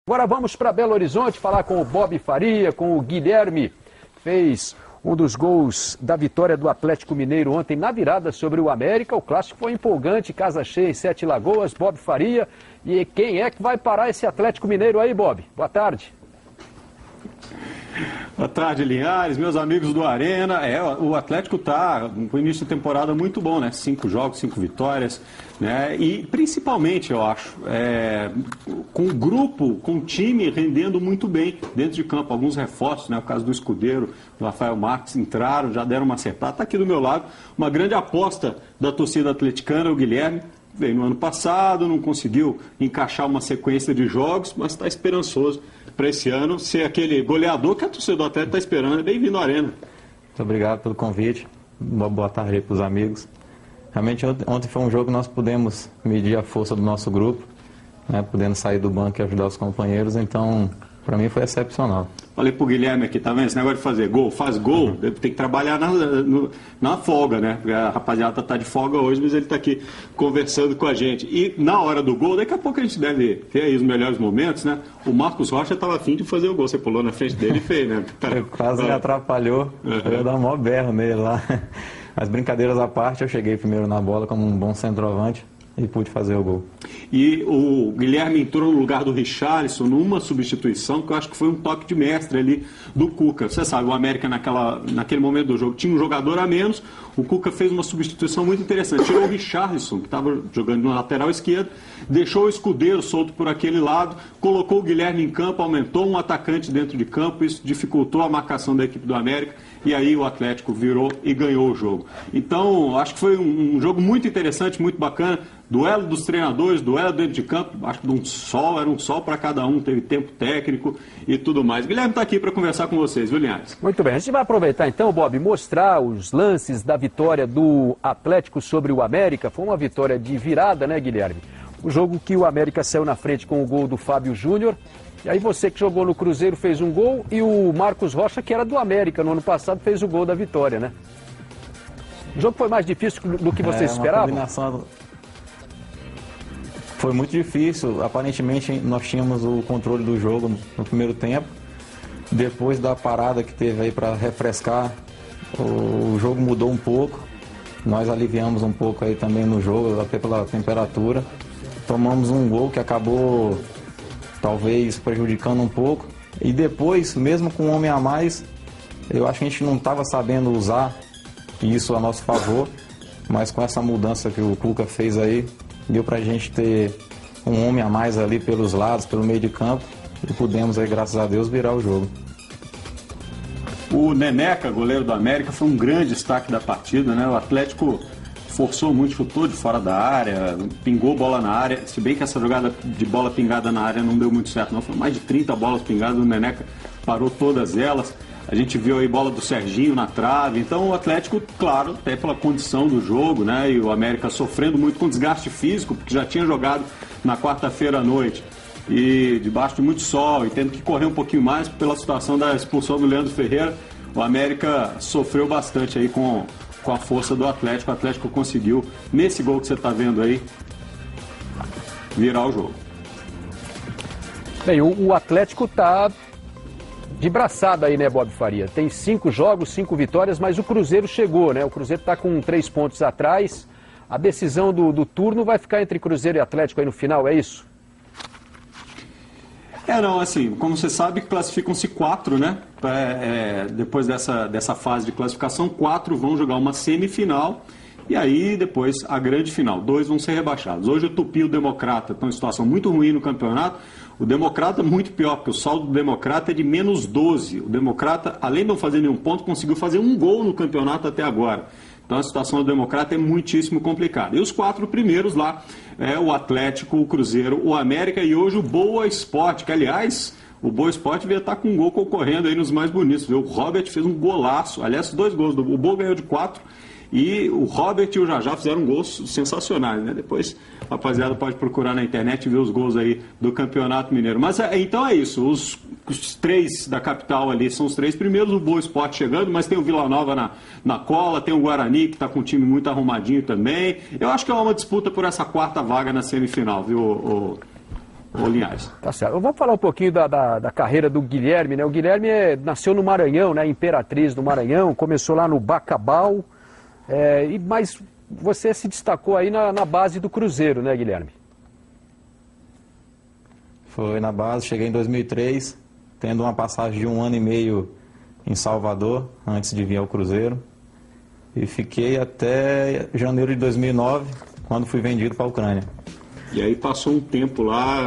Agora vamos para Belo Horizonte falar com o Bob Faria, com o Guilherme. Fez um dos gols da vitória do Atlético Mineiro ontem na virada sobre o América. O clássico foi empolgante, casa cheia em Sete Lagoas. Bob Faria. E quem é que vai parar esse Atlético Mineiro aí, Bob? Boa tarde. Boa tarde, Linhares, meus amigos do Arena. O Atlético está com o início de temporada muito bom, né? 5 jogos, 5 vitórias, né? E principalmente, eu acho, com o grupo, com o time rendendo muito bem dentro de campo. Alguns reforços, né? O caso do Escudeiro, do Rafael Marques, entraram, já deram uma acertada. Está aqui do meu lado, uma grande aposta da torcida atleticana, o Guilherme. Veio no ano passado, não conseguiu encaixar uma sequência de jogos, mas está esperançoso para esse ano ser aquele goleador que a torcida do Atlético está esperando. É bem-vindo à Arena. Muito obrigado pelo convite. Boa tarde aí para os amigos. Realmente ontem foi um jogo que nós pudemos medir a força do nosso grupo, né, podendo sair do banco e ajudar os companheiros, então para mim foi excepcional. Falei pro Guilherme aqui, tá vendo? Esse negócio de fazer gol, faz gol, tem que trabalhar na folga, né? Porque a rapaziada tá de folga hoje, mas ele tá aqui conversando com a gente. E na hora do gol, daqui a pouco a gente deve ter aí os melhores momentos, né? O Marcos Rocha tava afim de fazer o gol, você pulou na frente dele e fez, né? Quase me atrapalhou, eu ia dar um maior berro nele lá. Mas brincadeiras à parte, eu cheguei primeiro na bola como um bom centroavante e pude fazer o gol. E o Guilherme entrou no lugar do Richarlison numa substituição que eu acho que foi um toque de mestre ali do Cuca. Você sabe, o América naquele momento do jogo tinha um jogador a menos, o Cuca fez uma substituição muito interessante. Tirou o Richarlison, que estava jogando na lateral esquerda, deixou o Escudeiro solto por aquele lado, colocou o Guilherme em campo, aumentou um atacante dentro de campo, isso dificultou a marcação da equipe do América, e aí o Atlético virou e ganhou o jogo. Então, acho que foi um jogo muito interessante, muito bacana. Duelo dos treinadores, duelo dentro de campo, acho que era um sol para cada um, teve tempo técnico e tudo mais. Guilherme está aqui para conversar com vocês, viu, Linhares? Muito bem, a gente vai aproveitar então, Bob, mostrar os lances da vitória do Atlético sobre o América. Foi uma vitória de virada, né, Guilherme? O jogo que o América saiu na frente com o gol do Fábio Júnior. E aí você que jogou no Cruzeiro fez um gol e o Marcos Rocha, que era do América no ano passado, fez o gol da vitória, né? O jogo foi mais difícil do que vocês esperavam? Foi muito difícil. Aparentemente nós tínhamos o controle do jogo no primeiro tempo. Depois da parada que teve aí para refrescar, o jogo mudou um pouco. Nós aliviamos um pouco aí também no jogo, até pela temperatura. Tomamos um gol que acabou talvez prejudicando um pouco. E depois, mesmo com um homem a mais, eu acho que a gente não estava sabendo usar isso a nosso favor. Mas com essa mudança que o Cuca fez aí, deu pra gente ter um homem a mais ali pelos lados, pelo meio de campo, e pudemos aí, graças a Deus, virar o jogo. O Neneca, goleiro do América, foi um grande destaque da partida, né? O Atlético forçou muito, chutou de fora da área, pingou bola na área, se bem que essa jogada de bola pingada na área não deu muito certo, não. Foi mais de 30 bolas pingadas, o Neneca parou todas elas. A gente viu aí bola do Serginho na trave. Então o Atlético, claro, até pela condição do jogo, né? E o América sofrendo muito com desgaste físico, porque já tinha jogado na quarta-feira à noite. E debaixo de muito sol, e tendo que correr um pouquinho mais pela situação da expulsão do Leandro Ferreira, o América sofreu bastante aí com a força do Atlético. O Atlético conseguiu, nesse gol que você está vendo aí, virar o jogo. Bem, o Atlético está de braçada aí, né, Bob Faria? Tem 5 jogos, 5 vitórias, mas o Cruzeiro chegou, né? O Cruzeiro está com 3 pontos atrás. A decisão do turno vai ficar entre Cruzeiro e Atlético aí no final, é isso? Não, assim, como você sabe, classificam-se 4, né? Depois dessa fase de classificação, 4 vão jogar uma semifinal e aí depois a grande final. 2 vão ser rebaixados. Hoje o Tupi e o Democrata estão em situação muito ruim no campeonato. O Democrata muito pior, porque o saldo do Democrata é de menos 12. O Democrata, além de não fazer nenhum ponto, conseguiu fazer um gol no campeonato até agora. Então a situação do Democrata é muitíssimo complicada. E os 4 primeiros lá, o Atlético, o Cruzeiro, o América e hoje o Boa Esporte, que aliás, o Boa Esporte veio estar com um gol concorrendo aí nos mais bonitos, viu? O Robert fez um golaço, aliás, 2 gols, o Boa ganhou de 4 e o Robert e o Jajá fizeram gols sensacionais, né? Depois a rapaziada pode procurar na internet e ver os gols aí do Campeonato Mineiro. Mas então é isso, os 3 da capital ali são os 3 primeiros, o Boa Esporte chegando, mas tem o Vila Nova na cola, tem o Guarani que está com um time muito arrumadinho também. Eu acho que é uma disputa por essa 4ª vaga na semifinal, viu, ô Linhares. Tá certo. Vamos falar um pouquinho da carreira do Guilherme, né? O Guilherme nasceu no Maranhão, né? Imperatriz do Maranhão, começou lá no Bacabal, mas você se destacou aí na base do Cruzeiro, né, Guilherme? Foi na base, cheguei em 2003, tendo uma passagem de 1 ano e meio em Salvador, antes de vir ao Cruzeiro. E fiquei até janeiro de 2009, quando fui vendido para a Ucrânia. E aí passou um tempo lá,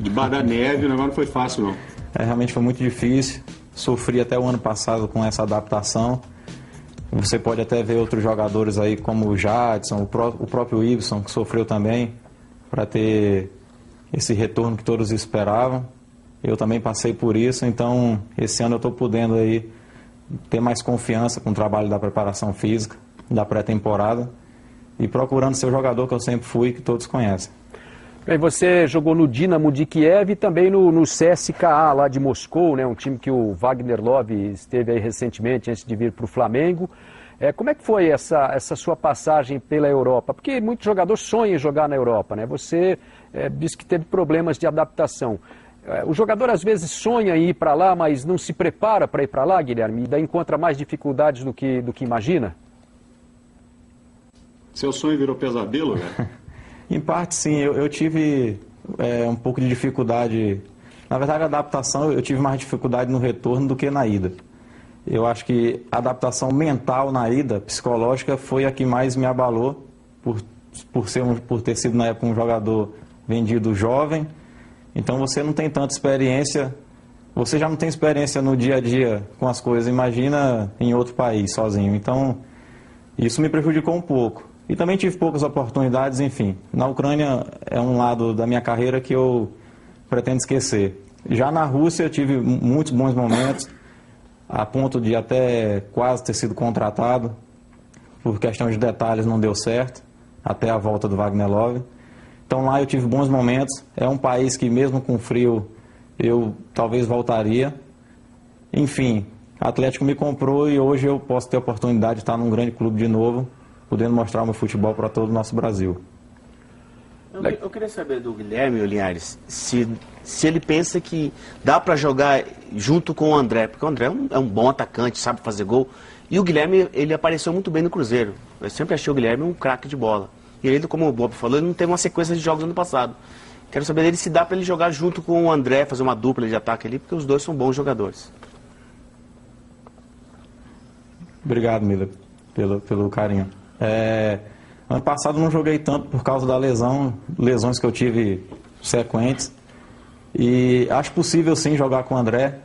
debaixo da neve, o negócio não foi fácil não. Realmente foi muito difícil, sofri até o ano passado com essa adaptação. Você pode até ver outros jogadores aí como o Jadson, o próprio Ibson, que sofreu também, para ter esse retorno que todos esperavam. Eu também passei por isso, então esse ano eu estou podendo aí ter mais confiança com o trabalho da preparação física, da pré-temporada, e procurando ser o jogador que eu sempre fui, que todos conhecem. Bem, você jogou no Dinamo de Kiev e também no CSKA lá de Moscou, né? Um time que o Wagner Love esteve aí recentemente antes de vir para o Flamengo. Como é que foi essa sua passagem pela Europa? Porque muitos jogadores sonham em jogar na Europa, né? Você disse que teve problemas de adaptação. O jogador às vezes sonha em ir para lá, mas não se prepara para ir para lá, Guilherme, e daí encontra mais dificuldades do que imagina? Seu sonho virou pesadelo, velho? Em parte, sim. Eu tive um pouco de dificuldade. Na verdade, a adaptação, eu tive mais dificuldade no retorno do que na ida. Eu acho que a adaptação mental na ida, psicológica, foi a que mais me abalou, por ter sido, na época, um jogador vendido jovem. Então, você não tem tanta experiência, você já não tem experiência no dia a dia com as coisas, imagina em outro país, sozinho. Então, isso me prejudicou um pouco. E também tive poucas oportunidades, enfim. Na Ucrânia é um lado da minha carreira que eu pretendo esquecer. Já na Rússia eu tive muitos bons momentos, a ponto de até quase ter sido contratado. Por questão de detalhes não deu certo, até a volta do Wagner Love. Então lá eu tive bons momentos. É um país que mesmo com frio eu talvez voltaria. Enfim, o Atlético me comprou e hoje eu posso ter a oportunidade de estar num grande clube de novo, podendo mostrar o meu futebol para todo o nosso Brasil. Eu queria saber do Guilherme Linhares se ele pensa que dá para jogar junto com o André, porque o André é um bom atacante, sabe fazer gol, e o Guilherme, ele apareceu muito bem no Cruzeiro. Eu sempre achei o Guilherme um craque de bola. E ele, como o Bob falou, ele não teve uma sequência de jogos no ano passado. Quero saber dele se dá para ele jogar junto com o André, fazer uma dupla de ataque ali, porque os dois são bons jogadores. Obrigado, Miller, pelo carinho. Ano passado não joguei tanto por causa da lesões que eu tive sequentes. E acho possível sim jogar com o André,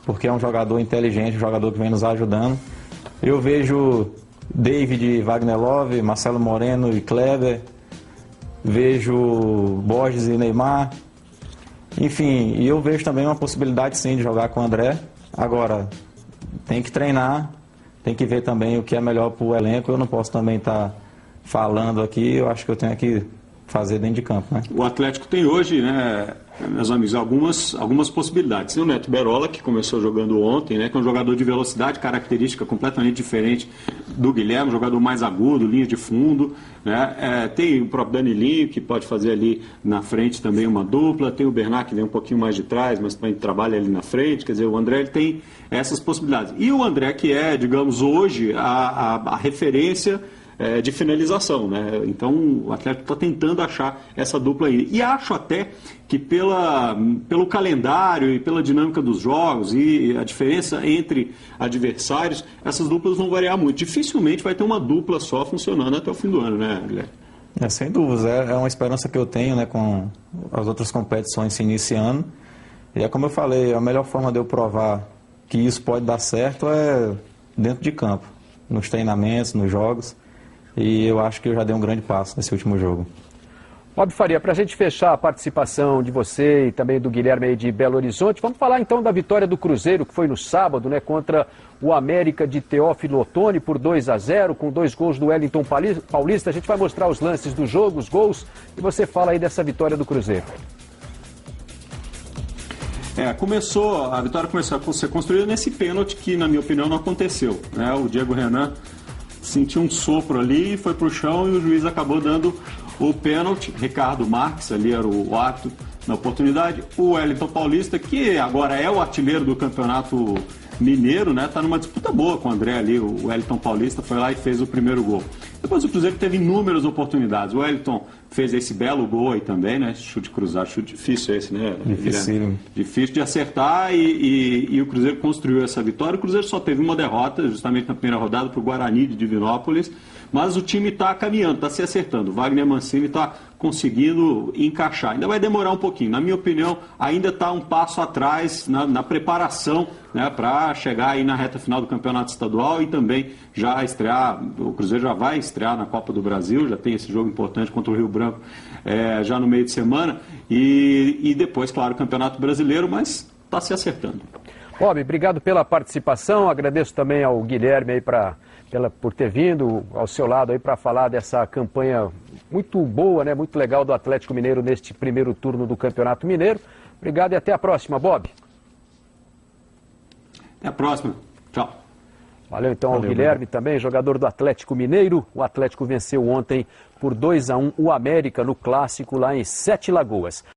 porque é um jogador inteligente, um jogador que vem nos ajudando. Eu vejo David, Wagner Love, Marcelo Moreno e Kleber, vejo Borges e Neymar. Enfim, e eu vejo também uma possibilidade sim de jogar com o André. Agora, tem que treinar, tem que ver também o que é melhor para o elenco. Eu não posso também estar falando aqui, eu acho que eu tenho que fazer dentro de campo, né? O Atlético tem hoje, né, meus amigos, algumas possibilidades. Tem o Neto Berola, que começou jogando ontem, né, que é um jogador de velocidade, característica completamente diferente do Guilherme, jogador mais agudo, linha de fundo, né? Tem o próprio Danilinho, que pode fazer ali na frente também uma dupla. Tem o Bernat, que vem um pouquinho mais de trás, mas também trabalha ali na frente. Quer dizer, o André ele tem essas possibilidades. E o André, que é, digamos, hoje a referência de finalização, né? Então o Atlético está tentando achar essa dupla aí. E acho até que pelo calendário e pela dinâmica dos jogos e a diferença entre adversários, essas duplas vão variar muito. Dificilmente vai ter uma dupla só funcionando até o fim do ano, né, Guilherme? Sem dúvidas, é uma esperança que eu tenho, né, com as outras competições se iniciando. E é como eu falei, a melhor forma de eu provar que isso pode dar certo é dentro de campo, nos treinamentos, nos jogos. E eu acho que eu já dei um grande passo nesse último jogo. Bob Faria, para a gente fechar a participação de você e também do Guilherme aí de Belo Horizonte, vamos falar então da vitória do Cruzeiro, que foi no sábado, né, contra o América de Teófilo Otoni por 2-0, com 2 gols do Wellington Paulista. A gente vai mostrar os lances do jogo, os gols, e você fala aí dessa vitória do Cruzeiro. A vitória começou a ser construída nesse pênalti que, na minha opinião, não aconteceu, né? O Diego Renan sentiu um sopro ali, foi pro chão e o juiz acabou dando o pênalti. Ricardo Marques ali era o árbitro na oportunidade. O Wellington Paulista, que agora é o artilheiro do Campeonato Mineiro, né? Tá numa disputa boa com o André ali. O Wellington Paulista foi lá e fez o primeiro gol. Depois o Cruzeiro teve inúmeras oportunidades. O Wellington fez esse belo gol aí também, né? Chute cruzado, chute difícil esse, né? Difícil de acertar e o Cruzeiro construiu essa vitória. O Cruzeiro só teve uma derrota, justamente na primeira rodada, para o Guarani de Divinópolis. Mas o time está caminhando, está se acertando. O Wagner Mancini está conseguindo encaixar. Ainda vai demorar um pouquinho. Na minha opinião, ainda está um passo atrás na preparação, né, para chegar aí na reta final do Campeonato Estadual e também já estrear. O Cruzeiro já vai estrear na Copa do Brasil, já tem esse jogo importante contra o Rio Branco já no meio de semana. E depois, claro, o Campeonato Brasileiro, mas está se acertando. Bob, obrigado pela participação. Agradeço também ao Guilherme aí por ter vindo ao seu lado aí para falar dessa campanha muito boa, né, muito legal do Atlético Mineiro neste primeiro turno do Campeonato Mineiro. Obrigado e até a próxima, Bob. Até a próxima. Tchau. Valeu então ao Guilherme também, jogador do Atlético Mineiro. O Atlético venceu ontem por 2-1 o América no Clássico lá em Sete Lagoas.